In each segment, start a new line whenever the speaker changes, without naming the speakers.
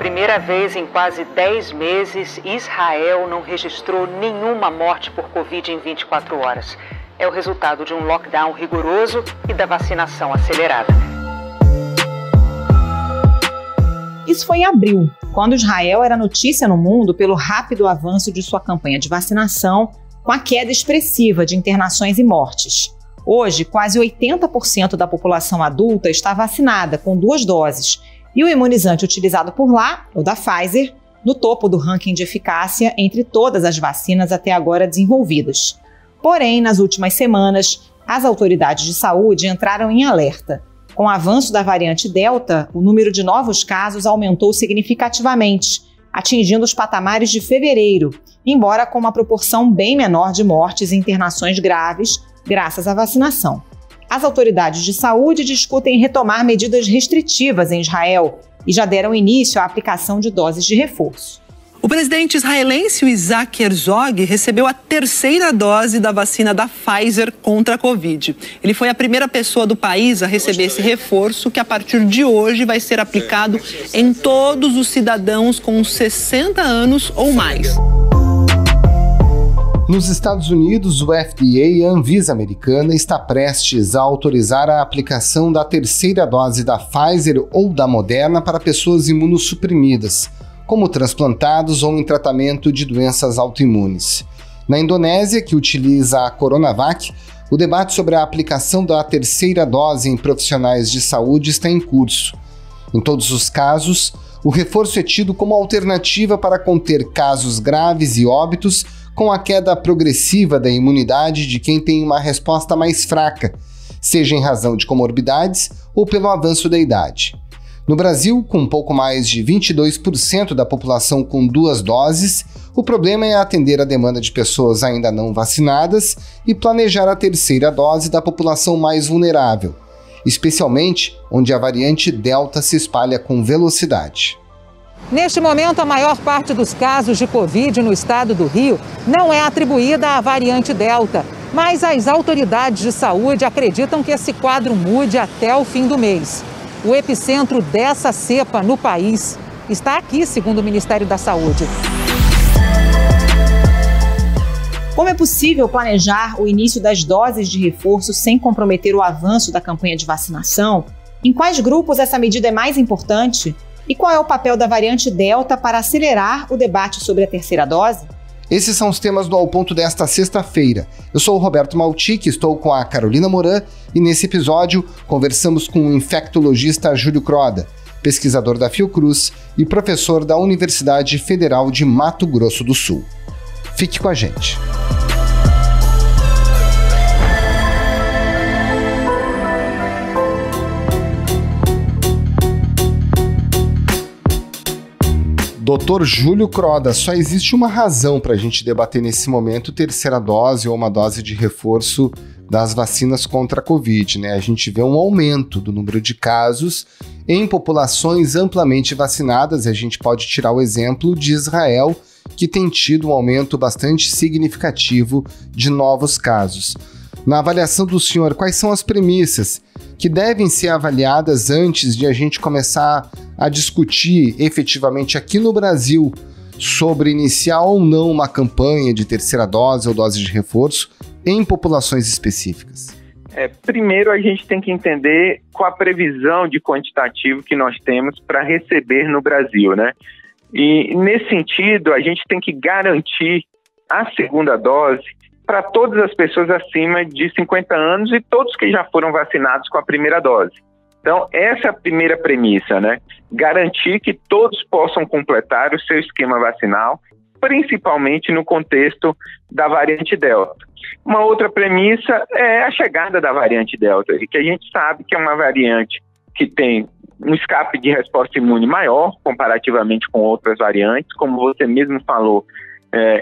primeira vez em quase 10 meses, Israel não registrou nenhuma morte por Covid em 24 horas. É o resultado de um lockdown rigoroso e da vacinação acelerada.
Isso foi em abril, quando Israel era notícia no mundo pelo rápido avanço de sua campanha de vacinação, com a queda expressiva de internações e mortes. Hoje, quase 80% da população adulta está vacinada com 2 doses, e o imunizante utilizado por lá, o da Pfizer, no topo do ranking de eficácia entre todas as vacinas até agora desenvolvidas. Porém, nas últimas semanas, as autoridades de saúde entraram em alerta. Com o avanço da variante Delta, o número de novos casos aumentou significativamente, atingindo os patamares de fevereiro, embora com uma proporção bem menor de mortes e internações graves, graças à vacinação. As autoridades de saúde discutem retomar medidas restritivas em Israel e já deram início à aplicação de doses de reforço.
O presidente israelense Isaac Herzog recebeu a 3ª dose da vacina da Pfizer contra a Covid. Ele foi a primeira pessoa do país a receber esse reforço, que a partir de hoje vai ser aplicado em todos os cidadãos com 60 anos ou mais.
Nos Estados Unidos, o FDA, a Anvisa americana, está prestes a autorizar a aplicação da 3ª dose da Pfizer ou da Moderna para pessoas imunossuprimidas, como transplantados ou em tratamento de doenças autoimunes. Na Indonésia, que utiliza a Coronavac, o debate sobre a aplicação da 3ª dose em profissionais de saúde está em curso. Em todos os casos, o reforço é tido como alternativa para conter casos graves e óbitos, com a queda progressiva da imunidade de quem tem uma resposta mais fraca, seja em razão de comorbidades ou pelo avanço da idade. No Brasil, com um pouco mais de 22% da população com 2 doses, o problema é atender a demanda de pessoas ainda não vacinadas e planejar a 3ª dose da população mais vulnerável, especialmente onde a variante Delta se espalha com velocidade.
Neste momento, a maior parte dos casos de Covid no estado do Rio não é atribuída à variante Delta, mas as autoridades de saúde acreditam que esse quadro mude até o fim do mês. O epicentro dessa cepa no país está aqui, segundo o Ministério da Saúde.
Como é possível planejar o início das doses de reforço sem comprometer o avanço da campanha de vacinação? Em quais grupos essa medida é mais importante? E qual é o papel da variante Delta para acelerar o debate sobre a 3ª dose?
Esses são os temas do Ao Ponto desta sexta-feira. Eu sou o Roberto Maltic, estou com a Carolina Moran e nesse episódio conversamos com o infectologista Júlio Croda, pesquisador da Fiocruz e professor da Universidade Federal de Mato Grosso do Sul. Fique com a gente. Dr. Júlio Croda, só existe uma razão para a gente debater nesse momento 3ª dose ou uma dose de reforço das vacinas contra a Covid, né? A gente vê um aumento do número de casos em populações amplamente vacinadas. A gente pode tirar o exemplo de Israel, que tem tido um aumento bastante significativo de novos casos. Na avaliação do senhor, quais são as premissas que devem ser avaliadas antes de a gente começar a discutir efetivamente aqui no Brasil sobre iniciar ou não uma campanha de 3ª dose ou dose de reforço em populações específicas?
Primeiro, a gente tem que entender qual a previsão de quantitativo que nós temos para receber no Brasil, né? E, nesse sentido, a gente tem que garantir a 2ª dose para todas as pessoas acima de 50 anos e todos que já foram vacinados com a 1ª dose. Então, essa é a primeira premissa, né? Garantir que todos possam completar o seu esquema vacinal, principalmente no contexto da variante Delta. Uma outra premissa é a chegada da variante Delta, que a gente sabe que é uma variante que tem um escape de resposta imune maior comparativamente com outras variantes. Como você mesmo falou,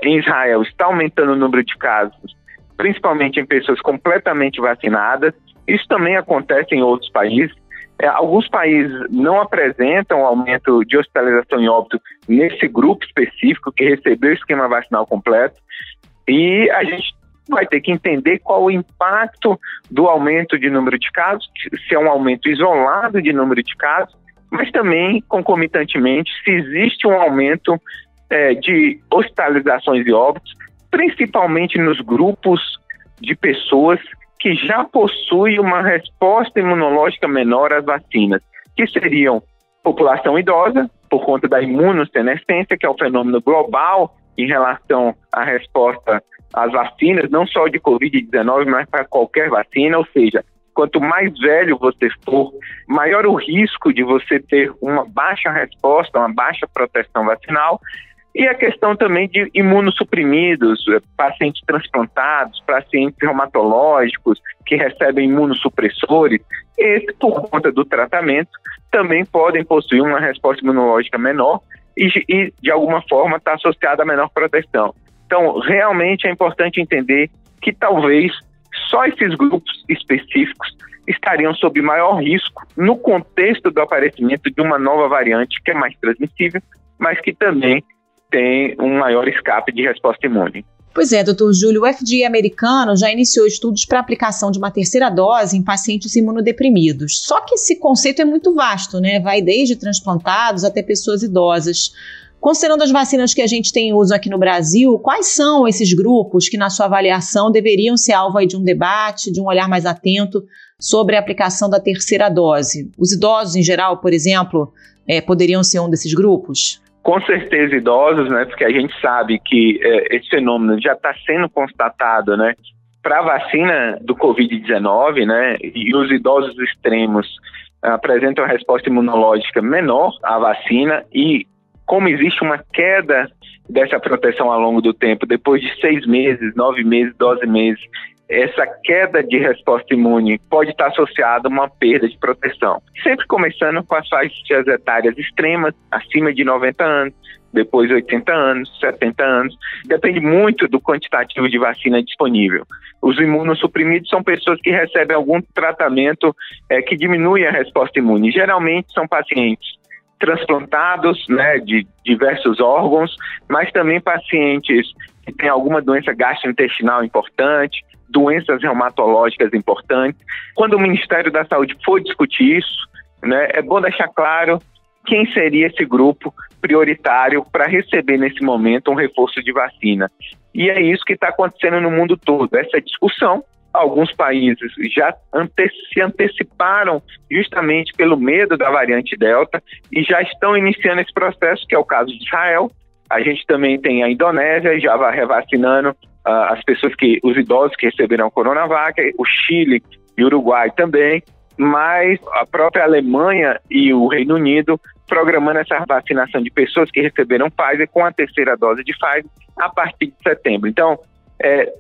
em Israel está aumentando o número de casos, principalmente em pessoas completamente vacinadas. Isso também acontece em outros países. Alguns países não apresentam aumento de hospitalização e óbito nesse grupo específico que recebeu o esquema vacinal completo. E a gente vai ter que entender qual o impacto do aumento de número de casos, se é um aumento isolado de número de casos, mas também, concomitantemente, se existe um aumento de hospitalizações e óbitos, principalmente nos grupos de pessoas que já possuem uma resposta imunológica menor às vacinas, que seriam população idosa, por conta da imunossenescência, que é um fenômeno global em relação à resposta às vacinas, não só de Covid-19, mas para qualquer vacina, ou seja, quanto mais velho você for, maior o risco de você ter uma baixa resposta, uma baixa proteção vacinal. E a questão também de imunossuprimidos, pacientes transplantados, pacientes reumatológicos que recebem imunossupressores, esses, por conta do tratamento, também podem possuir uma resposta imunológica menor e de alguma forma, está associada a menor proteção. Então, realmente é importante entender que talvez só esses grupos específicos estariam sob maior risco no contexto do aparecimento de uma nova variante que é mais transmissível, mas que também tem um maior escape de resposta imune.
Pois é, doutor Júlio, o FDA americano já iniciou estudos para aplicação de uma terceira dose em pacientes imunodeprimidos. Só que esse conceito é muito vasto, né? Vai desde transplantados até pessoas idosas. Considerando as vacinas que a gente tem em uso aqui no Brasil, quais são esses grupos que, na sua avaliação, deveriam ser alvo aí de um debate, de um olhar mais atento sobre a aplicação da terceira dose? Os idosos, em geral, por exemplo, poderiam ser um desses grupos?
Com certeza idosos, né? Porque a gente sabe que esse fenômeno já está sendo constatado, né? Para a vacina do Covid-19, né? E os idosos extremos apresentam a resposta imunológica menor à vacina e como existe uma queda dessa proteção ao longo do tempo, depois de 6 meses, 9 meses, 12 meses, essa queda de resposta imune pode estar associada a uma perda de proteção. Sempre começando com as faixas etárias extremas, acima de 90 anos, depois 80 anos, 70 anos. Depende muito do quantitativo de vacina disponível. Os imunossuprimidos são pessoas que recebem algum tratamento que diminui a resposta imune. Geralmente são pacientes transplantados, né, de diversos órgãos, mas também pacientes que têm alguma doença gastrointestinal importante, doenças reumatológicas importantes. Quando o Ministério da Saúde for discutir isso, né, é bom deixar claro quem seria esse grupo prioritário para receber nesse momento um reforço de vacina. E é isso que está acontecendo no mundo todo, essa discussão. Alguns países já se anteciparam justamente pelo medo da variante Delta e já estão iniciando esse processo, que é o caso de Israel. A gente também tem a Indonésia, já vai revacinando as pessoas os idosos que receberam a Coronavac, o Chile e o Uruguai também, mas a própria Alemanha e o Reino Unido programando essa vacinação de pessoas que receberam Pfizer com a terceira dose de Pfizer a partir de setembro. Então,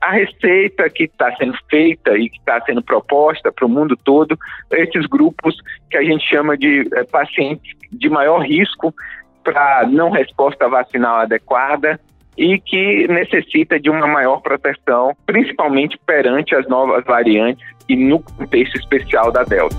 a receita que está sendo feita e que está sendo proposta para o mundo todo, esses grupos que a gente chama de pacientes de maior risco para não resposta vacinal adequada e que necessita de uma maior proteção, principalmente perante as novas variantes e no contexto especial da Delta.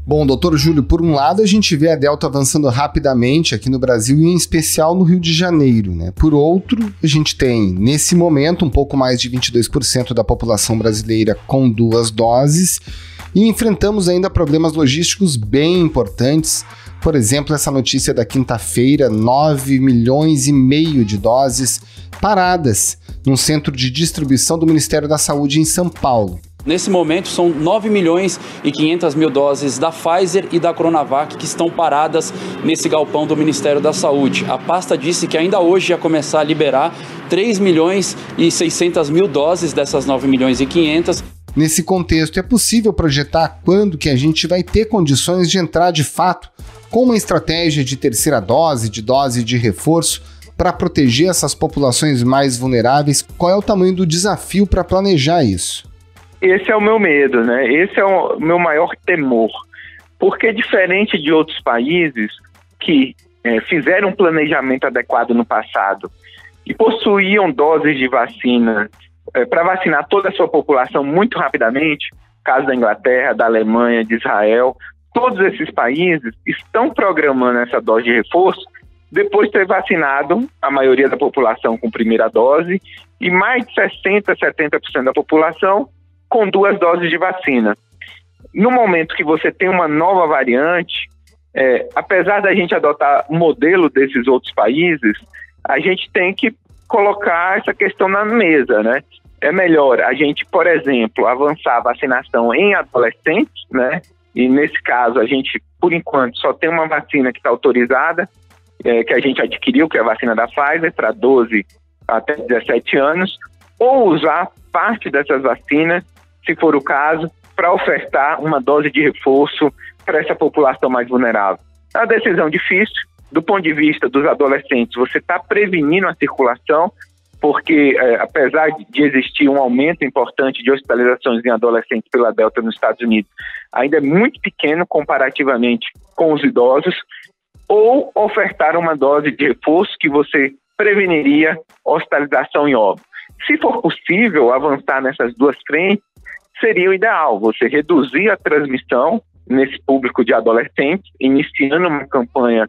Bom, doutor Júlio, por um lado a gente vê a Delta avançando rapidamente aqui no Brasil e em especial no Rio de Janeiro, né? Por outro, a gente tem, nesse momento, um pouco mais de 22% da população brasileira com 2 doses e enfrentamos ainda problemas logísticos bem importantes. Por exemplo, essa notícia da quinta-feira, 9 milhões e meio de doses paradas num centro de distribuição do Ministério da Saúde em São Paulo.
Nesse momento, são 9 milhões e 500 mil doses da Pfizer e da Coronavac que estão paradas nesse galpão do Ministério da Saúde. A pasta disse que ainda hoje ia começar a liberar 3 milhões e 600 mil doses dessas 9 milhões e 500.
Nesse contexto, é possível projetar quando que a gente vai ter condições de entrar de fato com uma estratégia de terceira dose de reforço para proteger essas populações mais vulneráveis? Qual é o tamanho do desafio para planejar isso?
Esse é o meu medo, né? Esse é o meu maior temor. Porque diferente de outros países que fizeram um planejamento adequado no passado e possuíam doses de vacina para vacinar toda a sua população muito rapidamente, caso da Inglaterra, da Alemanha, de Israel, todos esses países estão programando essa dose de reforço depois de ter vacinado a maioria da população com primeira dose e mais de 60%, 70% da população com 2 doses de vacina. No momento que você tem uma nova variante, apesar da gente adotar o modelo desses outros países, a gente tem que colocar essa questão na mesa, né? É melhor a gente, por exemplo, avançar a vacinação em adolescentes, né? E nesse caso a gente, por enquanto, só tem uma vacina que está autorizada, que a gente adquiriu, que é a vacina da Pfizer, para 12 até 17 anos, ou usar parte dessas vacinas, se for o caso, para ofertar uma dose de reforço para essa população mais vulnerável. É uma decisão difícil. Do ponto de vista dos adolescentes, você está prevenindo a circulação, porque apesar de existir um aumento importante de hospitalizações em adolescentes pela Delta nos Estados Unidos, ainda é muito pequeno comparativamente com os idosos, ou ofertar uma dose de reforço que você preveniria hospitalização e óbito. Se for possível avançar nessas 2 frentes, seria o ideal, você reduzir a transmissão nesse público de adolescentes, iniciando uma campanha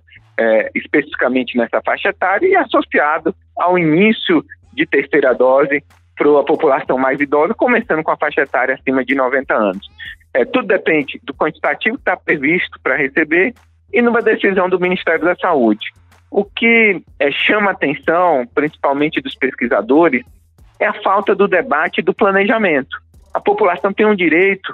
especificamente nessa faixa etária e associado ao início de terceira dose para a população mais idosa, começando com a faixa etária acima de 90 anos. Tudo depende do quantitativo que está previsto para receber e numa decisão do Ministério da Saúde. O que chama a atenção, principalmente dos pesquisadores, é a falta do debate e do planejamento. A população tem um direito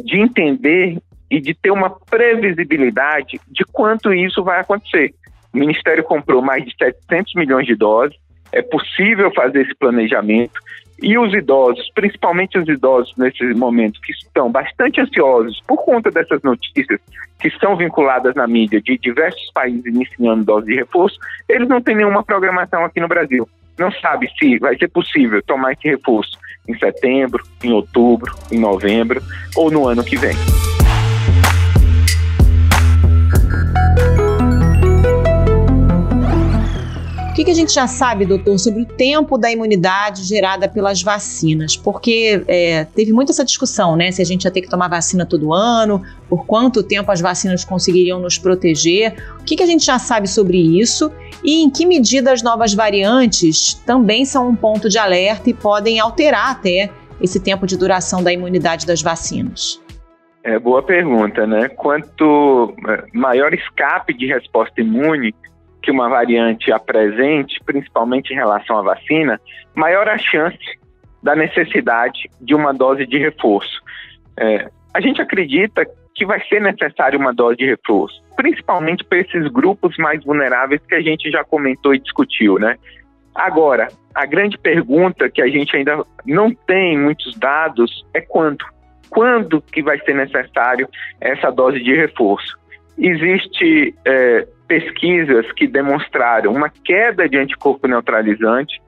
de entender e de ter uma previsibilidade de quanto isso vai acontecer. O Ministério comprou mais de 700 milhões de doses, é possível fazer esse planejamento, e os idosos, principalmente os idosos nesse momento, que estão bastante ansiosos por conta dessas notícias que são vinculadas na mídia de diversos países iniciando dose de reforço, eles não têm nenhuma programação aqui no Brasil. Não sabe se vai ser possível tomar esse reforço em setembro, em outubro, em novembro ou no ano que vem.
O que a gente já sabe, doutor, sobre o tempo da imunidade gerada pelas vacinas? Porque teve muito essa discussão, né? Se a gente ia ter que tomar vacina todo ano, por quanto tempo as vacinas conseguiriam nos proteger. O que a gente já sabe sobre isso e em que medida as novas variantes também são um ponto de alerta e podem alterar até esse tempo de duração da imunidade das vacinas?
Boa pergunta, né? Quanto maior escape de resposta imune que uma variante apresente, principalmente em relação à vacina, maior a chance da necessidade de uma dose de reforço. A gente acredita que vai ser necessário uma dose de reforço, principalmente para esses grupos mais vulneráveis que a gente já comentou e discutiu, né? Agora, a grande pergunta que a gente ainda não tem muitos dados é quando. Quando que vai ser necessário essa dose de reforço? Existe pesquisas que demonstraram uma queda de anticorpo neutralizante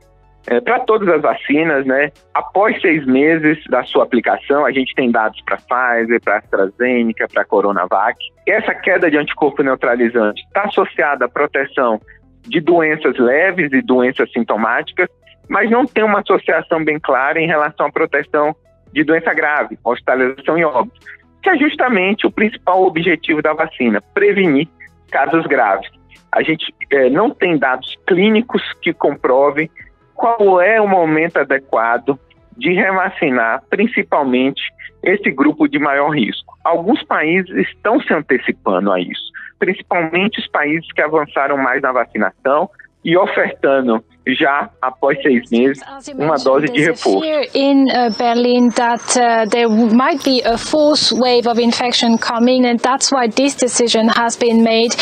para todas as vacinas, né? Após 6 meses da sua aplicação, a gente tem dados para Pfizer, para AstraZeneca, para Coronavac. Essa queda de anticorpo neutralizante está associada à proteção de doenças leves e doenças sintomáticas, mas não tem uma associação bem clara em relação à proteção de doença grave, hospitalização e óbito, que é justamente o principal objetivo da vacina, prevenir casos graves. A gente não tem dados clínicos que comprovem qual é o momento adequado de revacinar, principalmente esse grupo de maior risco. Alguns países estão se antecipando a isso, principalmente os países que avançaram mais na vacinação e ofertando já após 6 meses uma dose de reforço.
In Berlin that there might be a fourth wave of infection coming, and that's why this decision has been made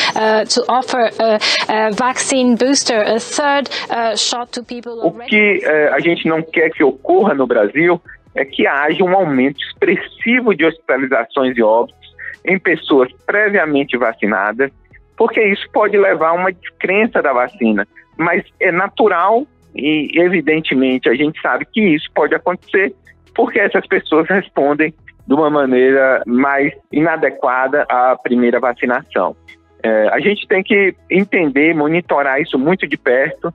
to offer a vaccine booster, a third shot to people already.
O que a gente não quer que ocorra no Brasil é que haja um aumento expressivo de hospitalizações e óbitos em pessoas previamente vacinadas, porque isso pode levar a uma descrença da vacina. Mas é natural e, evidentemente, a gente sabe que isso pode acontecer porque essas pessoas respondem de uma maneira mais inadequada à primeira vacinação. A gente tem que entender, monitorar isso muito de perto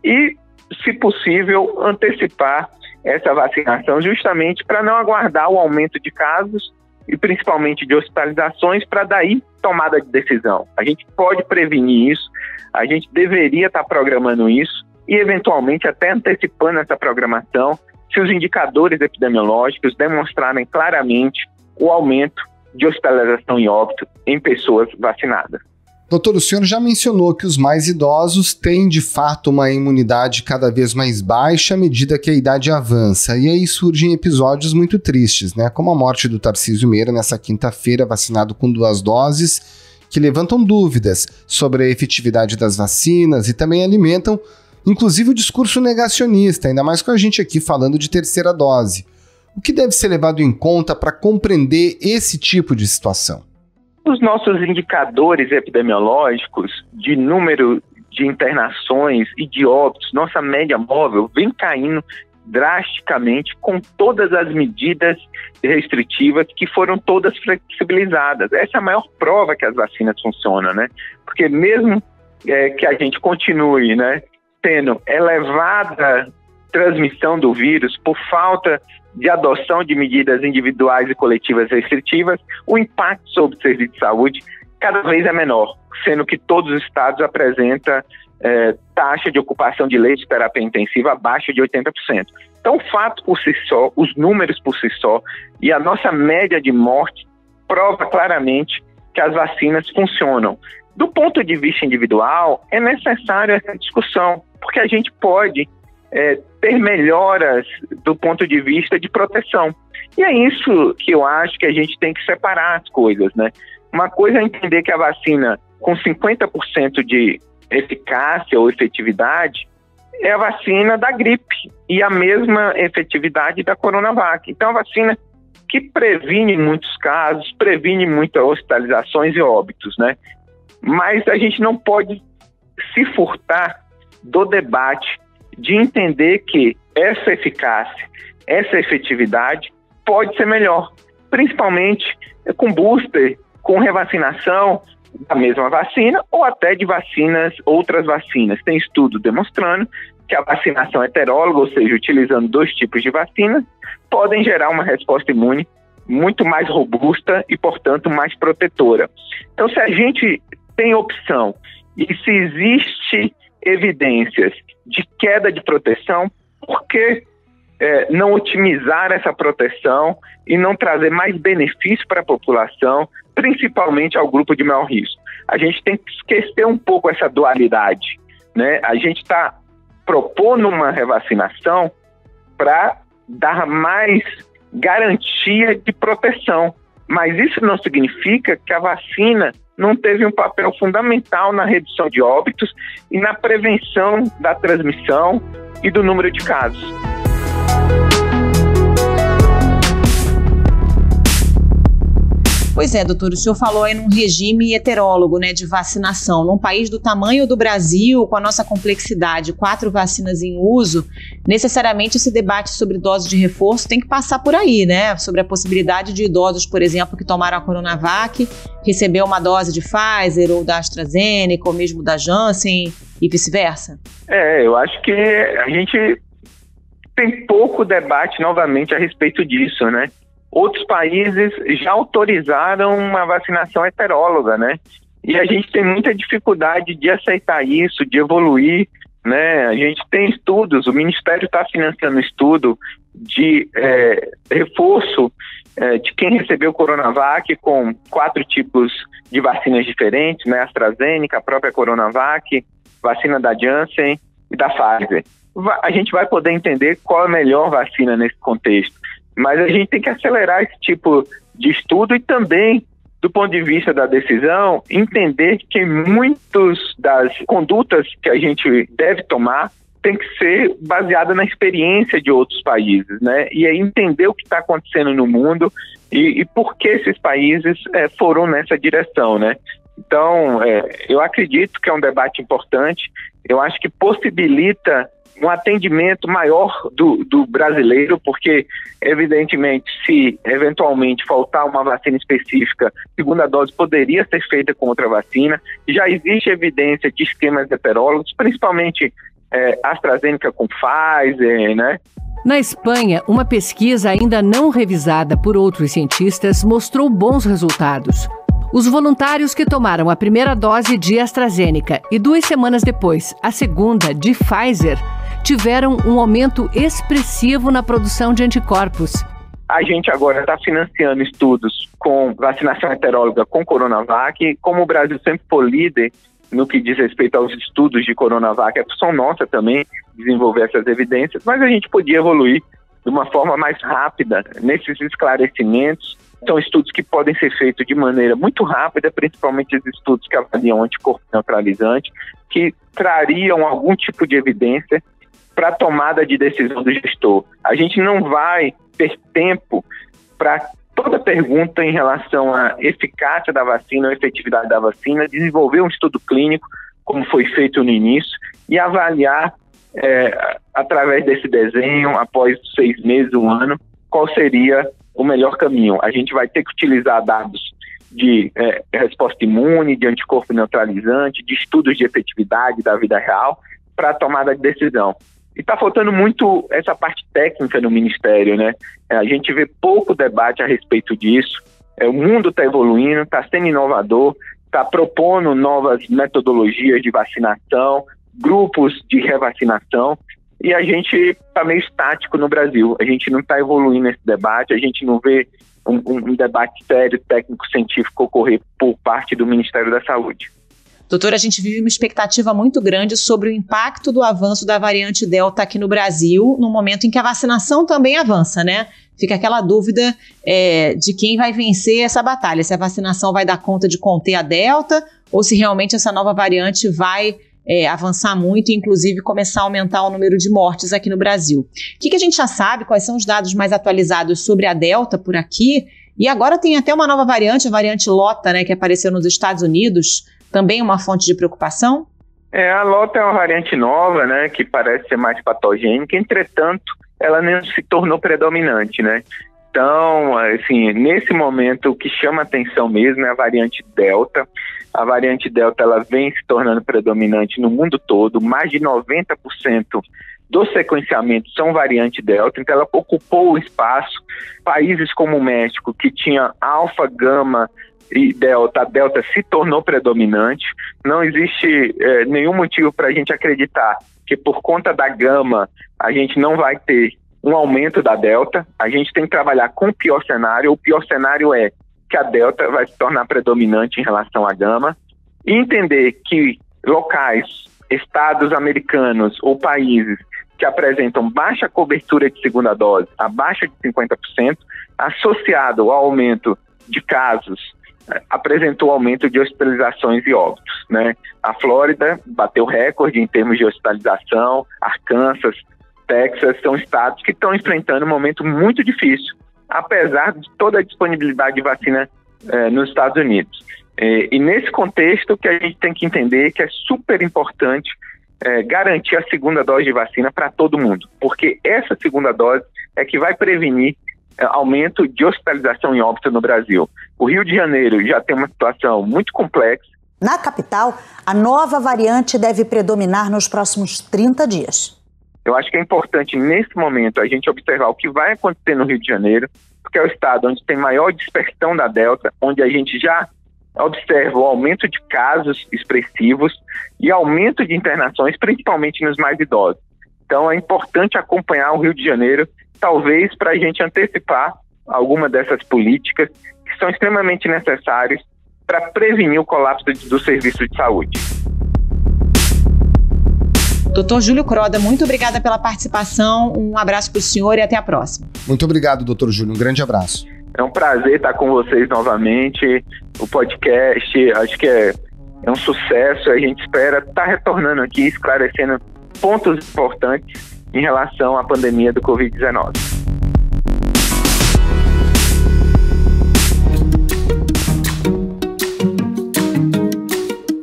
e, se possível, antecipar essa vacinação justamente para não aguardar o aumento de casos e principalmente de hospitalizações, para daí tomada de decisão. A gente pode prevenir isso, a gente deveria estar programando isso e eventualmente até antecipando essa programação, se os indicadores epidemiológicos demonstrarem claramente o aumento de hospitalização e óbito em pessoas vacinadas.
Doutor, o senhor já mencionou que os mais idosos têm, de fato, uma imunidade cada vez mais baixa à medida que a idade avança. E aí surgem episódios muito tristes, né? Como a morte do Tarcísio Meira nessa quinta-feira, vacinado com 2 doses, que levantam dúvidas sobre a efetividade das vacinas e também alimentam, inclusive, o discurso negacionista, ainda mais com a gente aqui falando de terceira dose. O que deve ser levado em conta para compreender esse tipo de situação?
Os nossos indicadores epidemiológicos de número de internações e de óbitos, nossa média móvel vem caindo drasticamente com todas as medidas restritivas que foram todas flexibilizadas. Essa é a maior prova que as vacinas funcionam, né? Porque mesmo que a gente continue, né, tendo elevada transmissão do vírus por falta de adoção de medidas individuais e coletivas restritivas, o impacto sobre o serviço de saúde cada vez é menor, sendo que todos os estados apresentam taxa de ocupação de leitos de terapia intensiva abaixo de 80%. Então, o fato por si só, os números por si só e a nossa média de morte prova claramente que as vacinas funcionam. Do ponto de vista individual, é necessária essa discussão, porque a gente pode ter melhoras do ponto de vista de proteção. E é isso que eu acho que a gente tem que separar as coisas, né? Uma coisa é entender que a vacina com 50% de eficácia ou efetividade é a vacina da gripe e a mesma efetividade da Coronavac. Então, a vacina que previne muitos casos, previne muitas hospitalizações e óbitos, né? Mas a gente não pode se furtar do debate de entender que essa eficácia, essa efetividade pode ser melhor, principalmente com booster, com revacinação da mesma vacina ou até de outras vacinas. Tem estudo demonstrando que a vacinação heteróloga, ou seja, utilizando 2 tipos de vacina, podem gerar uma resposta imune muito mais robusta e, portanto, mais protetora. Então, se a gente tem opção e se existe evidências de queda de proteção, por que não otimizar essa proteção e não trazer mais benefício para a população, principalmente ao grupo de maior risco? A gente tem que esquecer um pouco essa dualidade, né? A gente está propondo uma revacinação para dar mais garantia de proteção, mas isso não significa que a vacina não teve um papel fundamental na redução de óbitos e na prevenção da transmissão e do número de casos.
Pois é, doutor, o senhor falou aí num regime heterólogo, né, de vacinação. Num país do tamanho do Brasil, com a nossa complexidade, 4 vacinas em uso, necessariamente esse debate sobre dose de reforço tem que passar por aí, né? Sobre a possibilidade de idosos, por exemplo, que tomaram a Coronavac, receber uma dose de Pfizer ou da AstraZeneca ou mesmo da Janssen e vice-versa.
Eu acho que a gente tem pouco debate novamente a respeito disso, né? Outros países já autorizaram uma vacinação heteróloga, né? E a gente tem muita dificuldade de aceitar isso, de evoluir, né? A gente tem estudos, o Ministério está financiando estudo de reforço de quem recebeu Coronavac com 4 tipos de vacinas diferentes, né? AstraZeneca, a própria Coronavac, vacina da Janssen e da Pfizer. A gente vai poder entender qual é a melhor vacina nesse contexto. Mas a gente tem que acelerar esse tipo de estudo e também, do ponto de vista da decisão, entender que muitas das condutas que a gente deve tomar tem que ser baseada na experiência de outros países, né? E aí entender o que está acontecendo no mundo e por que esses países foram nessa direção, né? Então, eu acredito que é um debate importante. Eu acho que possibilita um atendimento maior do brasileiro, porque, evidentemente, se eventualmente faltar uma vacina específica, a segunda dose poderia ser feita com outra vacina. Já existe evidência de esquemas heterólogos, principalmente AstraZeneca com Pfizer, né?
Na Espanha, uma pesquisa ainda não revisada por outros cientistas mostrou bons resultados. Os voluntários que tomaram a primeira dose de AstraZeneca e 2 semanas depois a segunda de Pfizer tiveram um aumento expressivo na produção de anticorpos.
A gente agora está financiando estudos com vacinação heteróloga com Coronavac, e como o Brasil sempre foi líder no que diz respeito aos estudos de Coronavac, é função nossa também desenvolver essas evidências, mas a gente podia evoluir de uma forma mais rápida nesses esclarecimentos. São estudos que podem ser feitos de maneira muito rápida, principalmente os estudos que avaliam anticorpo neutralizante, que trariam algum tipo de evidência para a tomada de decisão do gestor. A gente não vai ter tempo para toda pergunta em relação à eficácia da vacina ou efetividade da vacina, desenvolver um estudo clínico, como foi feito no início, e avaliar, através desse desenho, após 6 meses, 1 ano, qual seria o melhor caminho. A gente vai ter que utilizar dados de resposta imune, de anticorpo neutralizante, de estudos de efetividade da vida real, para a tomada de decisão. E está faltando muito essa parte técnica no Ministério, né? A gente vê pouco debate a respeito disso. O mundo está evoluindo, está sendo inovador, está propondo novas metodologias de vacinação, grupos de revacinação, e a gente está meio estático no Brasil. A gente não está evoluindo esse debate, a gente não vê um debate sério, técnico-científico ocorrer por parte do Ministério da Saúde.
Doutor, a gente vive uma expectativa muito grande sobre o impacto do avanço da variante Delta aqui no Brasil, no momento em que a vacinação também avança, né? Fica aquela dúvida de quem vai vencer essa batalha, se a vacinação vai dar conta de conter a Delta ou se realmente essa nova variante vai avançar muito e, inclusive, começar a aumentar o número de mortes aqui no Brasil. O que a gente já sabe? Quais são os dados mais atualizados sobre a Delta por aqui? E agora tem até uma nova variante, a variante Lota, né, que apareceu nos Estados Unidos, também uma fonte de preocupação?
A Lota é uma variante nova, né, que parece ser mais patogênica, entretanto, ela não se tornou predominante, né? Então, assim, nesse momento, o que chama atenção mesmo é a variante Delta. A variante Delta, ela vem se tornando predominante no mundo todo, mais de 90% dos sequenciamentos são variante Delta, então ela ocupou o espaço. Países como o México, que tinha alfa, gama e Delta, a Delta se tornou predominante. Não existe nenhum motivo para a gente acreditar que por conta da gama a gente não vai ter um aumento da Delta. A gente tem que trabalhar com o pior cenário. O pior cenário é que a Delta vai se tornar predominante em relação à gama, e entender que locais, estados americanos ou países que apresentam baixa cobertura de segunda dose, abaixo de 50%, associado ao aumento de casos, apresentou aumento de hospitalizações e óbitos, né? A Flórida bateu recorde em termos de hospitalização, Arkansas, Texas são estados que estão enfrentando um momento muito difícil, apesar de toda a disponibilidade de vacina nos Estados Unidos. E nesse contexto que a gente tem que entender que é super importante garantir a segunda dose de vacina para todo mundo, porque essa segunda dose é que vai prevenir aumento de hospitalização e óbito no Brasil. O Rio de Janeiro já tem uma situação muito complexa.
Na capital, a nova variante deve predominar nos próximos 30 dias.
Eu acho que é importante, nesse momento, a gente observar o que vai acontecer no Rio de Janeiro, porque é o estado onde tem maior dispersão da Delta, onde a gente já observa o aumento de casos expressivos e aumento de internações, principalmente nos mais idosos. Então, é importante acompanhar o Rio de Janeiro, talvez para a gente antecipar alguma dessas políticas que são extremamente necessárias para prevenir o colapso do serviço de saúde.
Doutor Júlio Croda, muito obrigada pela participação, um abraço para o senhor e até a próxima.
Muito obrigado, doutor Júlio, um grande abraço.
É um prazer estar com vocês novamente, o podcast acho que é um sucesso, a gente espera estar retornando aqui, esclarecendo pontos importantes em relação à pandemia do Covid-19.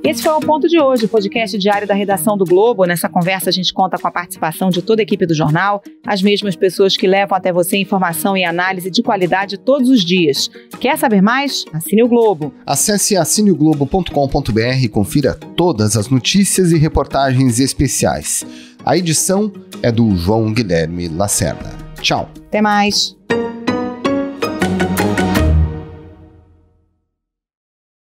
Esse foi o Ponto de hoje, o podcast diário da redação do Globo. Nessa conversa a gente conta com a participação de toda a equipe do jornal, as mesmas pessoas que levam até você informação e análise de qualidade todos os dias. Quer saber mais? Assine o Globo.
Acesse assineoglobo.com.br e confira todas as notícias e reportagens especiais. A edição é do João Guilherme Lacerda. Tchau.
Até mais.